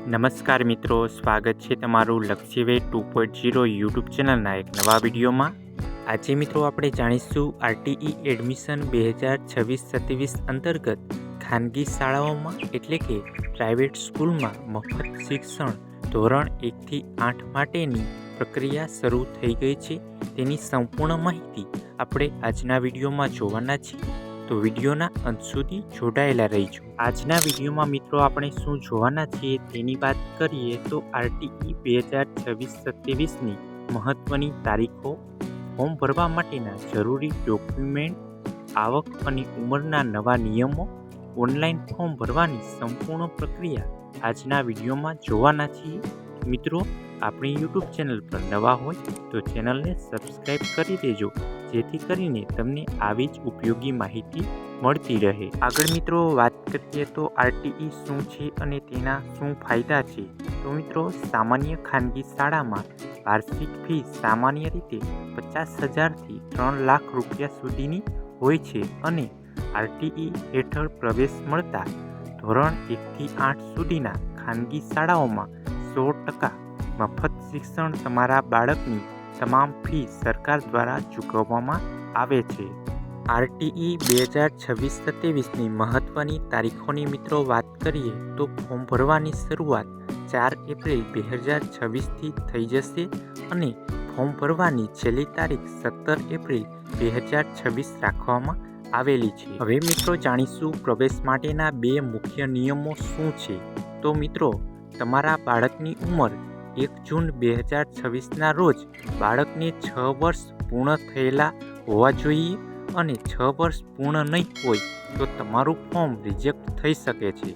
નમસ્કાર મિત્રો, સ્વાગત છે તમારું લક્ષ્યવે 2.0 યુટ્યુબ ચેનલના એક નવા વિડીયોમાં। આજે મિત્રો આપણે જાણીશું આરટીઈ એડમિશન 2026-27 અંતર્ગત ખાનગી શાળાઓમાં એટલે કે પ્રાઇવેટ સ્કૂલમાં મફત શિક્ષણ ધોરણ 1 થી 8 માટેની પ્રક્રિયા શરૂ થઈ ગઈ છે। તેની સંપૂર્ણ માહિતી આપણે આજના વિડીયોમાં જોવાના છીએ, તો વિડીયોના અંત સુધી જોડાયેલા રહીજો। આજના વિડીયોમાં મિત્રો આપણે શું જોવાના છીએ તેની વાત કરીએ તો આરટીઈ 2026-27ની મહત્વની તારીખો, ફોર્મ ભરવા માટેના જરૂરી ડોક્યુમેન્ટ, આવક અને ઉંમરના નવા નિયમો, ઓનલાઈન ફોર્મ ભરવાની સંપૂર્ણ પ્રક્રિયા આજના વિડીયોમાં જોવાના છીએ। મિત્રો, આપણી યુટ્યુબ ચેનલ પર નવા હોય તો ચેનલને સબસ્ક્રાઈબ કરી દેજો, જેથી કરીને તમને આવી જ ઉપયોગી માહિતી મળતી રહે। આગળ મિત્રો વાત કરીએ તો આરટીઈ શું છે અને તેના શું ફાયદા છે। તો મિત્રો, સામાન્ય ખાનગી શાળામાં વાર્ષિક ફી સામાન્ય રીતે 50,000થી 3 લાખ રૂપિયા સુધીની હોય છે અને આરટીઈ હેઠળ પ્રવેશ મળતા ધોરણ 1 થી 8 સુધીના ખાનગી શાળાઓમાં 100% મફત શિક્ષણ તમારા બાળકની તમામ ફી સરકાર દ્વારા ચૂકવવામાં આવે છે। આરટીઈ 2026-27ની મહત્વની તારીખોની મિત્રો વાત કરીએ તો ફોર્મ ભરવાની શરૂઆત 4 એપ્રિલ 2026થી થઈ જશે અને ફોર્મ ભરવાની છેલ્લી તારીખ 17 એપ્રિલ 2026 રાખવામાં આવેલી છે। હવે મિત્રો જાણીશું પ્રવેશ માટેના 2 મુખ્ય નિયમો શું છે। તો મિત્રો, તમારા બાળકની ઉંમર 1 જૂન 2026ના રોજ બાળકને 6 વર્ષ પૂર્ણ થયેલા હોવા જોઈએ અને 6 વર્ષ પૂર્ણ નહીં હોય તો તમારું ફોર્મ રિજેક્ટ થઈ શકે છે।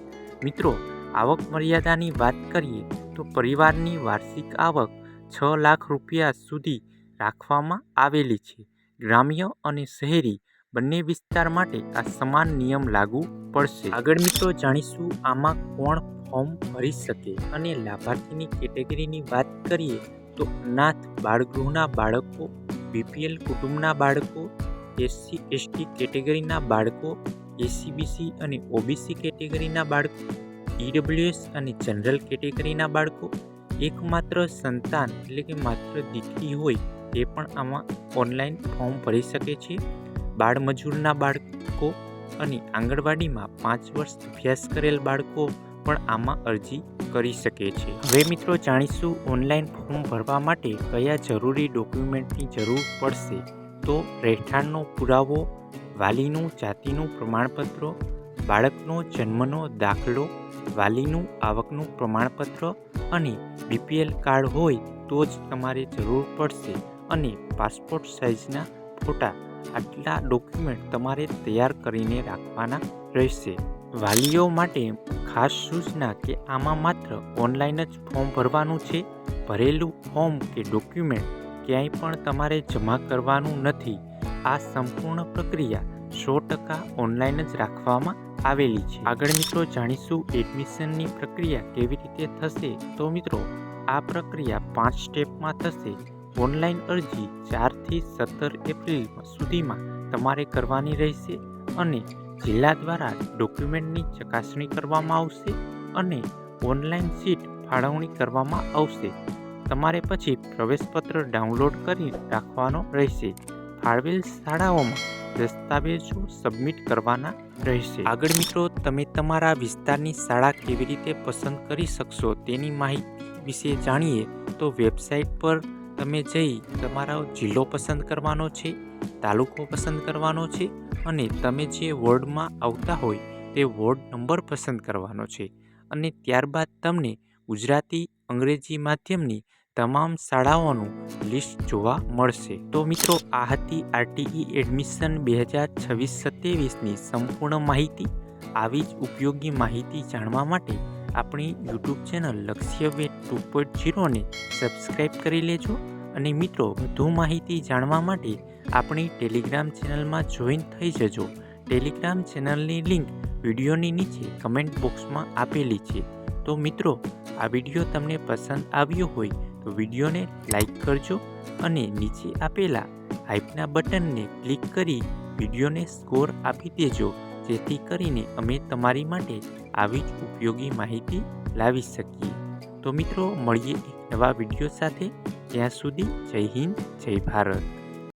મિત્રો, આવક મર્યાદાની વાત કરીએ તો પરિવારની વાર્ષિક આવક 6 લાખ રૂપિયા સુધી રાખવામાં આવેલી છે। ગ્રામ્ય અને શહેરી બંને વિસ્તાર માટે આ સમાન નિયમ લાગુ પડશે। આગળ મિત્રો જાણીશું આમાં કોણ ફોર્મ ભરી શકે અને લાભાર્થીની કેટેગરીની વાત કરીએ તો અનાથ બાળગૃહના બાળકો, બીપીએલ કુટુંબના બાળકો, SC/ST કેટેગરીના બાળકો, એસસીબીસી અને ઓબીસી કેટેગરીના બાળકો, ઈડબ્લ્યુએસ અને જનરલ કેટેગરીના બાળકો, એકમાત્ર સંતાન એટલે કે માત્ર દીકરી હોય તે પણ આમાં ઓનલાઈન ફોર્મ ભરી શકે છે। બાળમજૂરના બાળકો અને આંગણવાડીમાં 5 વર્ષ અભ્યાસ કરેલ બાળકો પણ આમાં અરજી કરી શકે છે। હવે મિત્રો જાણીશું ઓનલાઈન ફોર્મ ભરવા માટે કયા જરૂરી ડોક્યુમેન્ટની જરૂર પડશે। તો રહેઠાણનો પુરાવો, વાલીનું જાતિનું પ્રમાણપત્ર, બાળકનો જન્મનો દાખલો, વાલીનું આવકનું પ્રમાણપત્ર અને બીપીએલ કાર્ડ હોય તો જ તમારે જરૂર પડશે અને પાસપોર્ટ સાઇઝના ફોટા। આટલા ડોક્યુમેન્ટ તમારે તૈયાર કરીને રાખવાના રહેશે। વાલીઓ માટે ખાસ સૂચના કે આમાં માત્ર ઓનલાઈન જ ફોર્મ ભરવાનું છે। ભરેલું ફોર્મ કે ડોક્યુમેન્ટ ક્યાંય પણ તમારે જમા કરવાનું નથી। આ સંપૂર્ણ પ્રક્રિયા 100% ઓનલાઈન જ રાખવામાં આવેલી છે। આગળ મિત્રો જાણીશું એડમિશનની પ્રક્રિયા કેવી રીતે થશે। તો મિત્રો, આ પ્રક્રિયા 5 સ્ટેપમાં થશે। ઓનલાઈન અરજી 4 થી 17 એપ્રિલ સુધીમાં તમારે કરવાની રહેશે અને જિલ્લા દ્વારા ડોક્યુમેન્ટની ચકાસણી કરવામાં આવશે અને ઓનલાઈન સીટ ફાળવણી કરવામાં આવશે। તમારે પછી પ્રવેશપત્ર ડાઉનલોડ કરી રાખવાનો રહેશે। ફાળવેલ શાળાઓમાં દસ્તાવેજો સબમિટ કરવાના રહેશે। આગળ મિત્રો, તમે તમારા વિસ્તારની શાળા કેવી રીતે પસંદ કરી શકશો તેની માહિતી વિશે જાણીએ તો વેબસાઇટ પર તમે જઈ તમારો જિલ્લો પસંદ કરવાનો છે, તાલુકો પસંદ કરવાનો છે અને તમે જે વોર્ડમાં આવતા હોય તે વોર્ડ નંબર પસંદ કરવાનો છે અને ત્યારબાદ તમને ગુજરાતી, અંગ્રેજી માધ્યમની તમામ શાળાઓનું લિસ્ટ જોવા મળશે। તો મિત્રો, આ હતી આરટીઈ એડમિશન 2026-27ની સંપૂર્ણ માહિતી। આવી જ ઉપયોગી માહિતી જાણવા માટે આપણી યુટ્યુબ ચેનલ લક્ષ્યવે 2.0ને સબસ્ક્રાઈબ કરી લેજો અને મિત્રો, વધુ માહિતી જાણવા માટે આપણી ટેલિગ્રામ ચેનલમાં જોઈન થઈ જજો। ટેલિગ્રામ ચેનલની લિંક વિડીયોની નીચે કમેન્ટ બોક્સમાં આપેલી છે। તો મિત્રો, આ વિડીયો તમને પસંદ આવ્યો હોય તો વિડીયોને લાઈક કરજો અને નીચે આપેલા હાઈપના બટનને ક્લિક કરી વિડીયોને સ્કોર આપી દેજો, જેથી કરીને અમે તમારી માટે આવી જ ઉપયોગી માહિતી લાવી શકીએ. તો મિત્રો મળીએ એક નવા વિડીયો સાથે. ત્યાં સુધી જય હિન્દ, જય ભારત.